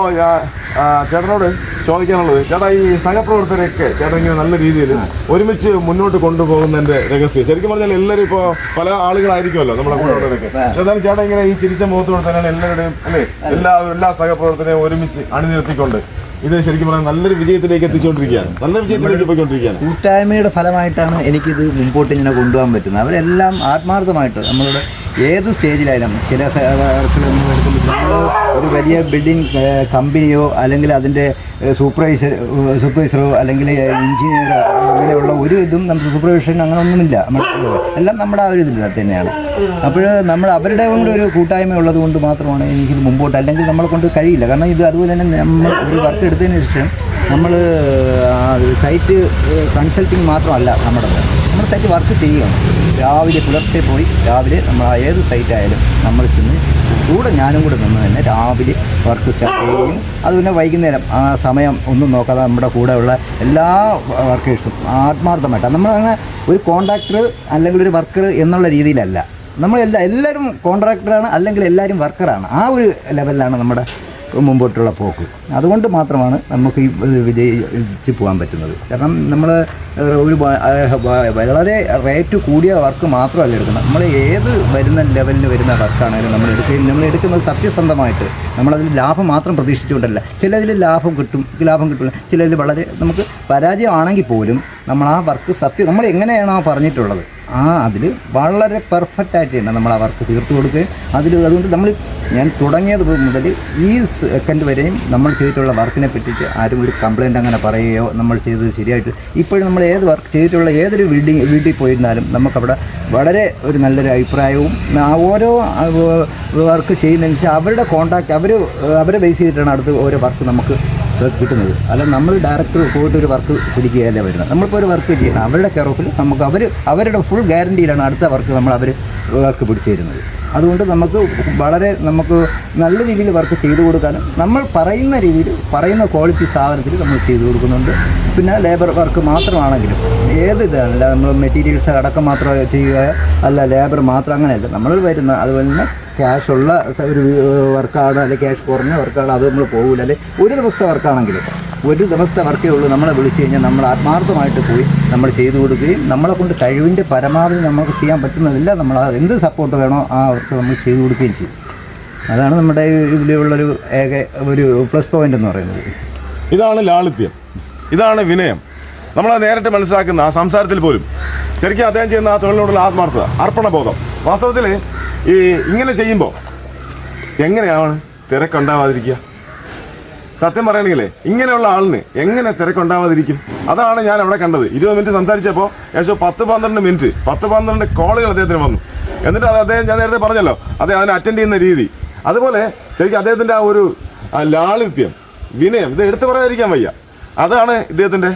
ചേട്ടനോട് ചോദിക്കാനുള്ളത്, ചേട്ടാ ഈ സഹപ്രവർത്തകരൊക്കെ ചേട്ടൻ ഇങ്ങനെ നല്ല രീതിയിൽ ഒരുമിച്ച് മുന്നോട്ട് കൊണ്ടുപോകുന്നതിൻ്റെ രഹസ്യം ശരിക്കും പറഞ്ഞാൽ എല്ലാവരും ഇപ്പോൾ പല ആളുകളായിരിക്കുമല്ലോ നമ്മുടെ കൂടെയുള്ളവരൊക്കെ. എന്നാലും ചേട്ടൻ ഇങ്ങനെ ഈ ചിരിച്ച മുഖത്തോടെ തന്നെയാണ് എല്ലാവരുടെയും അല്ലേ എല്ലാ സഹപ്രവർത്തകരെയും ഒരുമിച്ച് അണിനിർത്തിക്കൊണ്ട് ഇത് ശരിക്കും പറഞ്ഞാൽ നല്ലൊരു വിജയത്തിലേക്ക് എത്തിച്ചുകൊണ്ടിരിക്കുകയാണ്. നല്ല വിജയത്തിലേക്ക് പോയിക്കൊണ്ടിരിക്കുകയാണ്. കൂട്ടായ്മയുടെ ഫലമായിട്ടാണ് എനിക്കിത് മുമ്പോട്ട് ഇങ്ങനെ കൊണ്ടുപോകാൻ പറ്റുന്നത്. അവരെല്ലാം ആത്മാർത്ഥമായിട്ട് നമ്മളുടെ ഏത് സ്റ്റേജിലായാലും ചില വർക്കുകളൊന്നും എടുക്കുമ്പോൾ ഒരു വലിയ ബിൽഡിംഗ് കമ്പനിയോ അല്ലെങ്കിൽ അതിൻ്റെ സൂപ്പർവൈസറോ അല്ലെങ്കിൽ എഞ്ചിനീയറോ അങ്ങനെയുള്ള ഒരു ഇതും നമുക്ക് സൂപ്പർവിഷൻ അങ്ങനെ ഒന്നുമില്ല. എല്ലാം നമ്മുടെ ആ ഒരു ഇതിൽ തന്നെയാണ്. അപ്പോൾ അവരുടെ കൊണ്ട് ഒരു കൂട്ടായ്മ ഉള്ളത് കൊണ്ട് മാത്രമാണ് എനിക്കിത് മുമ്പോട്ട്, അല്ലെങ്കിൽ നമ്മളെ കൊണ്ട് കഴിയില്ല. കാരണം ഇത് അതുപോലെ തന്നെ നമ്മൾ ഒരു വർക്ക് എടുത്തതിന് ശേഷം നമ്മൾ സൈറ്റ് കൺസൾട്ടിങ് മാത്രമല്ല നമ്മൾ സൈറ്റ് വർക്ക് ചെയ്യുകയാണ്. രാവിലെ പുലർച്ചെ പോയി രാവിലെ നമ്മൾ ഏത് സൈറ്റായാലും നമ്മൾ ചെന്ന് കൂടെ ഞാനും കൂടെ നിന്ന് തന്നെ രാവിലെ വർക്ക് സ്റ്റാർട്ട് ചെയ്യുകയും അതുപോലെ വൈകുന്നേരം ആ സമയം ഒന്നും നോക്കാതെ നമ്മുടെ കൂടെയുള്ള എല്ലാ വർക്കേഴ്സും ആത്മാർത്ഥമായിട്ടാണ് നമ്മളങ്ങനെ ഒരു കോൺട്രാക്ടർ അല്ലെങ്കിൽ ഒരു വർക്കർ എന്നുള്ള രീതിയിലല്ല. എല്ലാവരും കോൺട്രാക്ടറാണ് അല്ലെങ്കിൽ എല്ലാവരും വർക്കറാണ്. ആ ഒരു ലെവലിലാണ് നമ്മുടെ മുമ്പോട്ടുള്ള പോക്ക്. അതുകൊണ്ട് മാത്രമാണ് നമുക്ക് ഈ വിജയിച്ച് പോകാൻ പറ്റുന്നത്. കാരണം നമ്മൾ ഒരു വളരെ റേറ്റ് കൂടിയ വർക്ക് മാത്രമല്ല എടുക്കുന്നത്. നമ്മൾ ഏത് വരുന്ന ലെവലിൽ വരുന്ന വർക്കാണെങ്കിലും നമ്മൾ എടുക്കുന്നത് സത്യസന്ധമായിട്ട് നമ്മളതിൽ ലാഭം മാത്രം പ്രതീക്ഷിച്ചുകൊണ്ടല്ല. ചിലതിൽ ലാഭം കിട്ടില്ല, ചിലതിൽ വളരെ നമുക്ക് പരാജയമാണെങ്കിൽ പോലും നമ്മൾ ആ വർക്ക് നമ്മൾ എങ്ങനെയാണോ പറഞ്ഞിട്ടുള്ളത് അതിൽ വളരെ പെർഫെക്റ്റായിട്ട് തന്നെ നമ്മൾ ആ വർക്ക് തീർത്തു കൊടുക്കുകയും അതുകൊണ്ട് ഞാൻ തുടങ്ങിയത് മുതൽ ഈ സെക്കൻഡ് വരെയും നമ്മൾ ചെയ്തിട്ടുള്ള വർക്കിനെ പറ്റിയിട്ട് ആരും ഒരു കംപ്ലയിൻ്റ് അങ്ങനെ പറയുകയോ നമ്മൾ ചെയ്തത് ശരിയായിട്ട് ഇപ്പോഴും നമ്മൾ ഏത് വർക്ക് ചെയ്തിട്ടുള്ള ഏതൊരു വീട്ടിൽ പോയിരുന്നാലും നമുക്കവിടെ വളരെ ഒരു നല്ലൊരു അഭിപ്രായവും ഓരോ വർക്ക് ചെയ്യുന്നതിന് അവരുടെ കോൺടാക്റ്റ് അവരെ ബേസ് ചെയ്തിട്ടാണ് അടുത്ത് ഓരോ വർക്ക് നമുക്ക് കിട്ടുന്നത്. അല്ല നമ്മൾ ഡയറക്റ്റ് പോയിട്ട് ഒരു വർക്ക് പിടിക്കുകയല്ല വരുന്നത്. നമ്മളിപ്പോൾ ഒരു വർക്ക് ചെയ്യണം അവരുടെ കെയർ ഓഫിൽ നമുക്ക് അവരുടെ ഫുൾ ഗ്യാരണ്ടിയിലാണ് അടുത്ത വർക്ക് അവർ വർക്ക് പിടിച്ചു തരുന്നത്. അതുകൊണ്ട് നമുക്ക് നല്ല രീതിയിൽ വർക്ക് ചെയ്തു കൊടുക്കാനും നമ്മൾ പറയുന്ന രീതിയിൽ പറയുന്ന ക്വാളിറ്റി സാധനത്തിൽ നമ്മൾ ചെയ്തു കൊടുക്കുന്നുണ്ട്. പിന്നെ ലേബർ വർക്ക് മാത്രമാണെങ്കിലും ഏത് ഇതല്ല നമ്മൾ മെറ്റീരിയൽസ് അടക്കം മാത്രം ചെയ്യുക അല്ല ലേബർ മാത്രം അങ്ങനെയല്ല നമ്മൾ വരുന്ന. അതുപോലെ തന്നെ ക്യാഷ് ഉള്ള ഒരു വർക്കാണ് അല്ലെങ്കിൽ ക്യാഷ് കുറഞ്ഞ വർക്കാണ് അത് നമ്മൾ പോകില്ല. അല്ലെങ്കിൽ ഒരു ദിവസത്തെ വർക്കാണെങ്കിലും ഒരു ദിവസത്തെ വർക്കേ ഉള്ളൂ നമ്മളെ വിളിച്ചു കഴിഞ്ഞാൽ നമ്മൾ ആത്മാർത്ഥമായിട്ട് പോയി നമ്മൾ ചെയ്തു കൊടുക്കുകയും നമ്മളെ കൊണ്ട് കഴിവിൻ്റെ പരമാവധി നമുക്ക് ചെയ്യാൻ പറ്റുന്നതില്ല നമ്മൾ എന്ത് സപ്പോർട്ട് വേണോ ആ അവർക്ക് നമ്മൾ ചെയ്തു കൊടുക്കുകയും ചെയ്യും. അതാണ് നമ്മുടെ ഇതിലുള്ളൊരു ഒരു പ്ലസ് പോയിന്റ് എന്ന് പറയുന്നത്. ഇതാണ് ലാളിത്യം, ഇതാണ് വിനയം. നമ്മൾ നേരിട്ട് മനസ്സിലാക്കുന്ന ആ സംസാരത്തിൽ പോലും ശരിക്കും അദ്ദേഹം ചെയ്യുന്ന ആ തൊഴിലിനോടുള്ള ആത്മാർത്ഥത, അർപ്പണബോധം. വാസ്തവത്തിൽ ഇങ്ങനെ ചെയ്യുമ്പോൾ എങ്ങനെയാണ് തിരക്കുണ്ടാവാതിരിക്കുക? സത്യം പറയുകയാണെങ്കിലേ ഇങ്ങനെയുള്ള ആളിന് എങ്ങനെ തിരക്കുണ്ടാവാതിരിക്കും? അതാണ് ഞാൻ അവിടെ കണ്ടത്. 20 മിനിറ്റ് സംസാരിച്ചപ്പോൾ ഏകദേശം 10-12 മിനിറ്റ് 10-12 കോളുകൾ അദ്ദേഹത്തിന് വന്നു. എന്നിട്ട് അദ്ദേഹം ഞാൻ നേരത്തെ പറഞ്ഞല്ലോ അതിനെ അറ്റൻഡ് ചെയ്യുന്ന രീതി, അതുപോലെ ശരിക്കും അദ്ദേഹത്തിൻ്റെ ആ ഒരു ലാളിത്യം, വിനയം, ഇത് എടുത്തു പറയാതിരിക്കാൻ വയ്യ. അതാണ് ഇദ്ദേഹത്തിൻ്റെ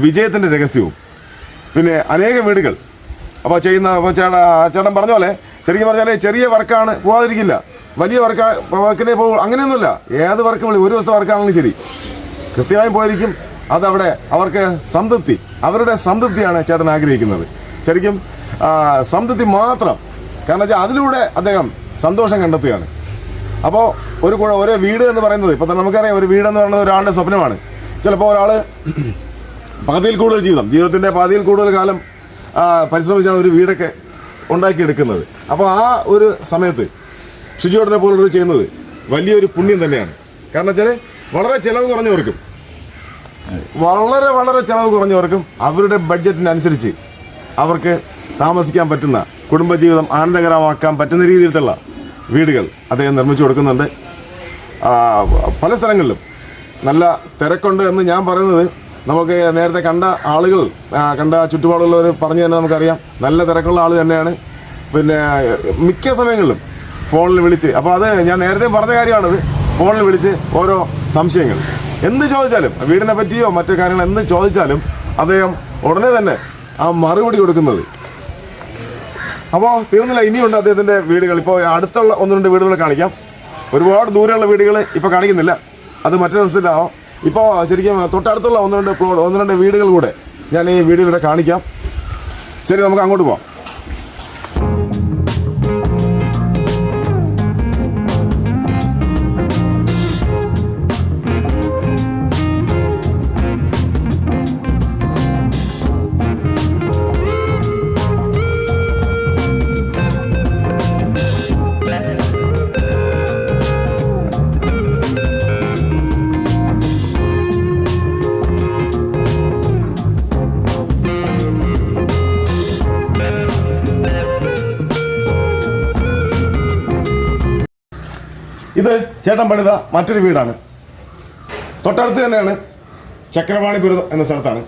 വിജയത്തിൻ്റെ രഹസ്യവും. പിന്നെ അനേകം വീടുകൾ അപ്പോൾ ചേട്ടൻ പറഞ്ഞ പോലെ ശരിക്കും പറഞ്ഞാൽ ചെറിയ വർക്കാണ് പോകാതിരിക്കില്ല, വലിയ വർക്കിനെ പോകും, അങ്ങനെയൊന്നുമില്ല. ഏത് വർക്ക് ഒരു ദിവസത്തെ വർക്കാണെങ്കിലും ശരി കൃത്യമായും പോയിരിക്കും. അതവിടെ അവർക്ക് സംതൃപ്തി, അവരുടെ സംതൃപ്തിയാണ് ചേട്ടൻ ആഗ്രഹിക്കുന്നത്. ശരിക്കും സംതൃപ്തി മാത്രം. കാരണം വെച്ചാൽ അതിലൂടെ അദ്ദേഹം സന്തോഷം കണ്ടെത്തുകയാണ്. അപ്പോൾ ഒരു വീട് എന്ന് പറയുന്നത് ഇപ്പോൾ തന്നെ നമുക്കറിയാം, ഒരു വീടെന്ന് പറയുന്നത് ഒരാളുടെ സ്വപ്നമാണ്. ചിലപ്പോൾ ഒരാൾ പകുതിയിൽ കൂടുതൽ ജീവിതത്തിൻ്റെ പകുതിയിൽ കൂടുതൽ കാലം പരിശ്രമിച്ചാണ് ഒരു വീടൊക്കെ ഉണ്ടാക്കിയെടുക്കുന്നത്. അപ്പോൾ ആ ഒരു സമയത്ത് ഷിജുവേട്ടനെ പോലുള്ളവർ ചെയ്യുന്നത് വലിയൊരു പുണ്യം തന്നെയാണ്. കാരണം വെച്ചാൽ വളരെ ചിലവ് കുറഞ്ഞവർക്കും അവരുടെ ബഡ്ജറ്റിനനുസരിച്ച് അവർക്ക് താമസിക്കാൻ പറ്റുന്ന, കുടുംബജീവിതം ആനന്ദകരമാക്കാൻ പറ്റുന്ന രീതിയിലുള്ള വീടുകൾ അദ്ദേഹം നിർമ്മിച്ചു കൊടുക്കുന്നുണ്ട്. പല സ്ഥലങ്ങളിലും നല്ല തിരക്കുണ്ട് എന്ന് ഞാൻ പറയുന്നത് നമുക്ക് നേരത്തെ കണ്ട ആളുകൾ, കണ്ട ചുറ്റുപാടുള്ളവർ പറഞ്ഞു തന്നെ നമുക്കറിയാം. നല്ല തിരക്കുള്ള ആൾ തന്നെയാണ്. പിന്നെ മിക്ക സമയങ്ങളിലും ഫോണിൽ വിളിച്ച്, അപ്പോൾ അത് ഞാൻ നേരത്തെ പറഞ്ഞ കാര്യമാണത്, ഫോണിൽ വിളിച്ച് ഓരോ സംശയങ്ങൾ എന്ത് ചോദിച്ചാലും വീടിനെ പറ്റിയോ മറ്റു കാര്യങ്ങൾ എന്ത് ചോദിച്ചാലും അദ്ദേഹം ഉടനെ തന്നെ ആ മറുപടി കൊടുക്കുന്നത്. അപ്പോൾ തീർന്നില്ല, ഇനിയുണ്ട് അദ്ദേഹത്തിൻ്റെ വീടുകൾ. ഇപ്പോൾ അടുത്തുള്ള 1-2 വീടുകൾ കാണിക്കാം. ഒരുപാട് ദൂരെയുള്ള വീടുകൾ ഇപ്പോൾ കാണിക്കുന്നില്ല, അത് മറ്റൊരു ദിവസത്തിലാവാം. ഇപ്പോൾ ശരിക്കും തൊട്ടടുത്തുള്ള 1-2 വീടുകൾ കൂടെ ഞാൻ ഈ വീഡിയോയിലൂടെ കാണിക്കാം. ശരി, നമുക്ക് അങ്ങോട്ട് പോവാം. ഇത് ചേട്ടൻ പണിത മറ്റൊരു വീടാണ്. തൊട്ടടുത്ത് തന്നെയാണ് ചക്രവാണിപുരം എന്ന സ്ഥലത്താണ്.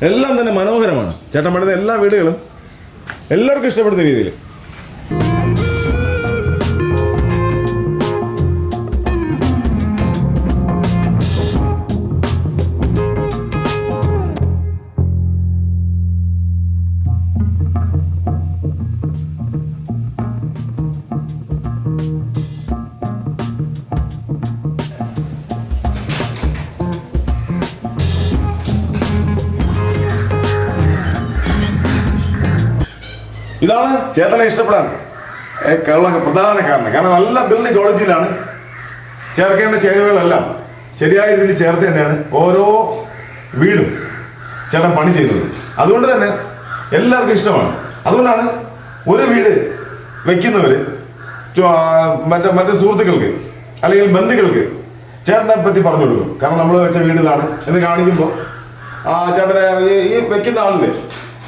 എല്ലാം തന്നെ മനോഹരമാണ്. ചേട്ടൻ പണിത എല്ലാ വീടുകളും എല്ലാവർക്കും ഇഷ്ടപ്പെടുന്ന രീതിയിൽ. ഇതാണ് ചേട്ടനെ ഇഷ്ടപ്പെടാൻ പ്രധാന കാരണം. കാരണം നല്ല ബിൽഡിംഗ് ക്വാളിറ്റിയിലാണ് ചേർക്കേണ്ട ചേരുവകളെല്ലാം ശരിയായ രീതിയിൽ ചേർത്ത് തന്നെയാണ് ഓരോ വീടും ചേട്ടൻ പണി ചെയ്യുന്നത്. അതുകൊണ്ട് തന്നെ എല്ലാവർക്കും ഇഷ്ടമാണ്. അതുകൊണ്ടാണ് ഒരു വീട് വെക്കുന്നവർ മറ്റു സുഹൃത്തുക്കൾക്ക് അല്ലെങ്കിൽ ബന്ധുക്കൾക്ക് ചേട്ടനെ പറ്റി പറഞ്ഞു കൊടുക്കും. കാരണം നമ്മൾ വെച്ച വീട് ഇതാണ് എന്ന് കാണിക്കുമ്പോൾ ആ ചേട്ടനെ ഈ വെക്കുന്ന ആളിന്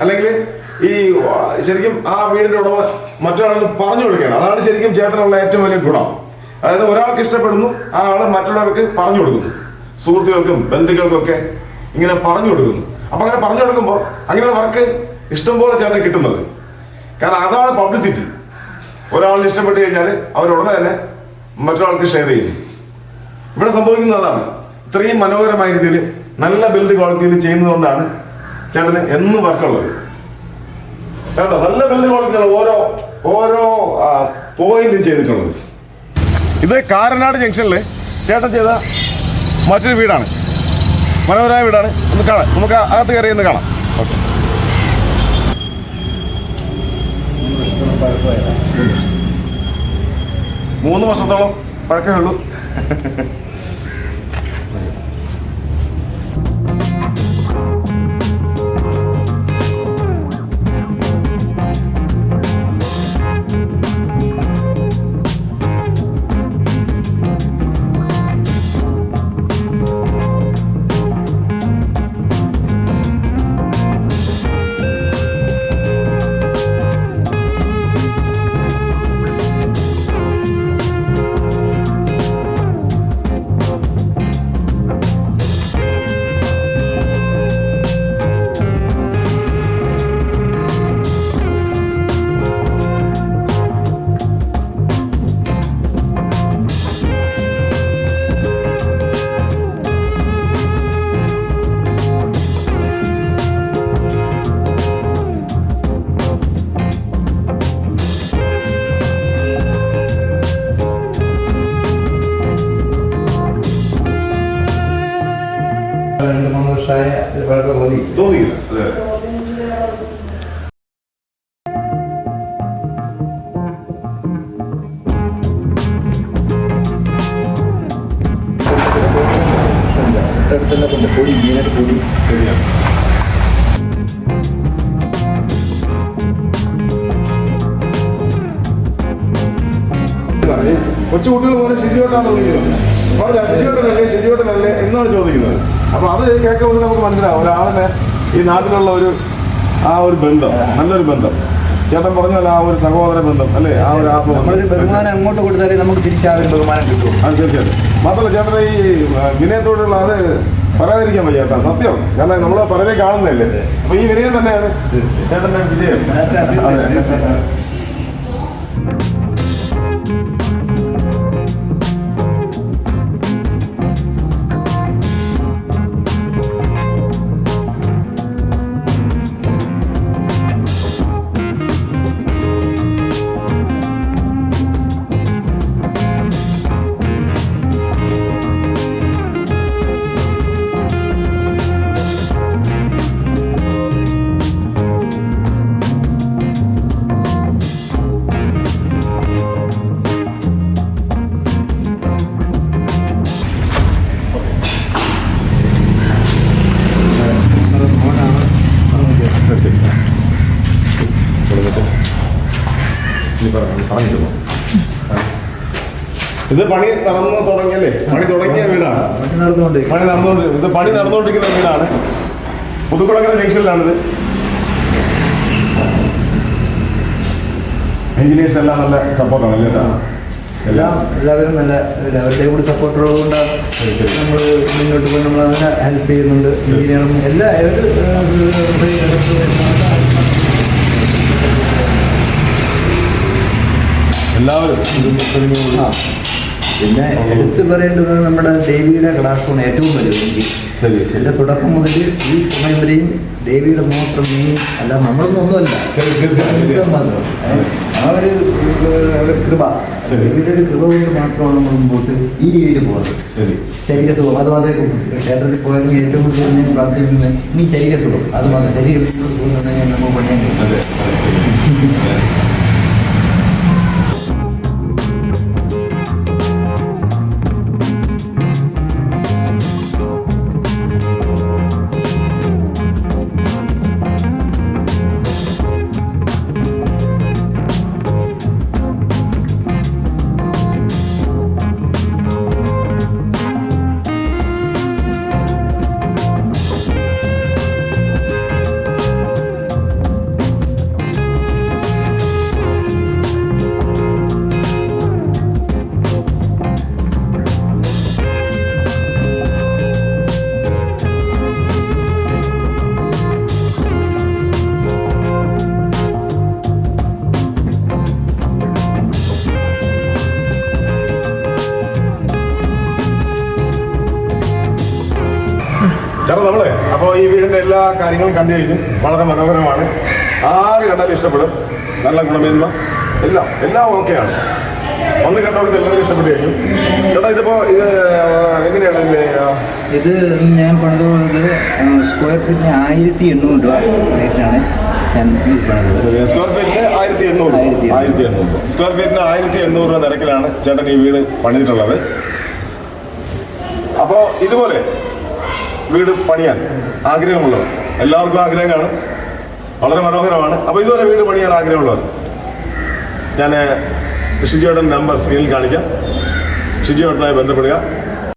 അല്ലെങ്കിൽ ഈ ശരിക്കും ആ വീടിന്റെ ഉടമ മറ്റൊരാളിന് പറഞ്ഞു കൊടുക്കുകയാണ്. അതാണ് ശരിക്കും ചേട്ടനുള്ള ഏറ്റവും വലിയ ഗുണം. അതായത് ഒരാൾക്ക് ഇഷ്ടപ്പെടുന്നു, ആ ആള് മറ്റുള്ളവർക്ക് പറഞ്ഞു കൊടുക്കുന്നു, സുഹൃത്തുക്കൾക്കും ബന്ധുക്കൾക്കൊക്കെ ഇങ്ങനെ പറഞ്ഞു കൊടുക്കുന്നു. അപ്പൊ അങ്ങനെ പറഞ്ഞു കൊടുക്കുമ്പോൾ അങ്ങനെ വർക്ക് ഇഷ്ടംപോലെ ചേട്ടൻ കിട്ടുന്നത്. കാരണം അതാണ് പബ്ലിസിറ്റി. ഒരാളിന് ഇഷ്ടപ്പെട്ട് കഴിഞ്ഞാൽ അവരുടനെ തന്നെ മറ്റൊരാൾക്ക് ഷെയർ ചെയ്യുന്നു. ഇവിടെ സംഭവിക്കുന്നത് അതാണ്. ഇത്രയും മനോഹരമായ രീതിയിൽ നല്ല ബിൽഡ് ക്വാളിറ്റിയിൽ ചെയ്യുന്നതുകൊണ്ടാണ് ചേട്ടന് എന്നും വർക്കുള്ളത്. കേട്ടോ, നല്ല ബിൽഡ് ക്വാളിറ്റിയുള്ള ഓരോ പോയിന്റും ചെയ്തിട്ടുള്ളത്. ഇത് കാരനാട് ജംഗ്ഷനിൽ ചേട്ടൻ ചെയ്ത മറ്റൊരു വീടാണ്. മനോഹരമായ വീടാണ്. ഒന്ന് കാണാം, നമുക്ക് അകത്ത് കയറി ഒന്ന് കാണാം. ഓക്കെ. 3 വർഷത്തോളം പഴക്കമേ ഉള്ളൂ. തോന്നിയില്ല. പൊടി മീനൊക്കെ പൊടി ശരിയാണ്. കൊച്ചുകുട്ടികൾ പോലെ ഷിജിയോട്ടാണ് തോന്നിയത്. പറഞ്ഞാൽ ഷിജിയോട്ടനല്ലേ എന്നാണ് ചോദിക്കുന്നത്. അപ്പൊ അത് കേൾക്കുമ്പോൾ നമുക്ക് മനസ്സിലാവും ഒരാളിനെ ഈ നാട്ടിലുള്ള ഒരു ബന്ധം, നല്ലൊരു ബന്ധം. ചേട്ടൻ പറഞ്ഞാൽ ആ ഒരു സഹോദര ബന്ധം അല്ലേ, ആ ഒരു നമ്മളൊരു ബഹുമാനം അങ്ങോട്ട് കൊടുത്താലേ നമുക്ക് തിരിച്ചാ ഒരു ബഹുമാനം കിട്ടും. അത് തീർച്ചയായിട്ടും. മാത്രമല്ല ചേട്ടൻ ഈ വിനയത്തോടുള്ള അത് പറയാതിരിക്കാൻ വയ്യ കേട്ടോ, സത്യം. കാരണം നമ്മൾ പലരെയും കാണുന്നതല്ലേ. അപ്പൊ ഈ വിനയം തന്നെയാണ് ചേട്ടന്റെ വിജയം. ഇത് പണി നടന്നു തുടങ്ങിയല്ലേ? പണി തുടങ്ങിയ വീടാണ്. പണി നടന്നുകൊണ്ടിരിക്കുന്ന വീടാണ്. പുതുക്കുളങ്ങര ജംഗ്ഷനിലാണിത്. എഞ്ചിനീയേഴ്സ് എല്ലാം നല്ല സപ്പോർട്ടാണ് അല്ലേ? എല്ലാവരും നല്ല അവരുടെ കൂടി സപ്പോർട്ടുള്ളതുകൊണ്ടാണ് നമ്മൾ മുന്നോട്ട് പോയി നമ്മൾ അങ്ങനെ ഹെൽപ്പ് ചെയ്യുന്നുണ്ട്. എഞ്ചിനീയറും എല്ലാവരും. പിന്നെ എടുത്തു പറയേണ്ടത് നമ്മുടെ ദേവിയുടെ കടാക്ഷമാണ് ഏറ്റവും വലുത്. എനിക്ക് എൻ്റെ തുടക്കം മുതൽ ഈ സമയം വരെയും ദേവിയുടെ മാത്രം മീൻ അല്ല, നമ്മളൊന്നും ഒന്നുമല്ല. ആ ഒരു കൃപ, ദേവിയുടെ ഒരു കൃപ കൊണ്ട് മാത്രമാണ് നമ്മൾ മുമ്പോട്ട് ഈ രീതിയിൽ പോകുന്നത്. ശരീരസുഖം അത് മാത്രമേ ക്ഷേത്രത്തിൽ പോയാലും ഏറ്റവും കൂടുതൽ ഞാൻ പ്രാർത്ഥിക്കുന്നത് ഇനി ശരീരസുഖം അത് മാത്രം. ശരീരസുഖം തന്നെ നമ്മൾ പണിയാൻ ചേട്ടാ നമ്മളെ അപ്പോൾ ഈ വീടിൻ്റെ എല്ലാ കാര്യങ്ങളും കണ്ടു കഴിഞ്ഞു. വളരെ മനോഹരമാണ്. ആര് കണ്ടാലും ഇഷ്ടപ്പെടും. നല്ല ഗുണമേന്മ എല്ലാം ഓക്കെയാണ്. ഒന്ന് കണ്ടവർക്ക് എല്ലാവരും ഇഷ്ടപ്പെട്ടു കഴിഞ്ഞു. ചേട്ടാ ഇതിപ്പോൾ ഇത് എങ്ങനെയാണ്? ഇത് ഞാൻ പണിത് സ്ക്വയർ ഫീറ്റിന് 1800 രൂപ റേറ്റിനാണ് ഞാൻ പണിതത്. സ്ക്വയർ ഫീറ്റിന് 1800 സ്ക്വയർ ഫീറ്റിന് 1800 രൂപ നിരക്കിലാണ് ചേട്ടൻ ഈ വീട് പണിതിട്ടുള്ളത്. അപ്പോൾ ഇതുപോലെ വീട് പണിയാൻ ആഗ്രഹമുള്ളവർ, എല്ലാവർക്കും ആഗ്രഹം കാണും, വളരെ മനോഹരമാണ്. അപ്പോൾ ഇതുപോലെ വീട് പണിയാൻ ആഗ്രഹമുള്ളവർ ഞാൻ ഷിജിയേട്ടൻ നമ്പർ സ്ക്രീനിൽ കാണിക്കാം. ഷിജിയേട്ടനായി ബന്ധപ്പെടുക.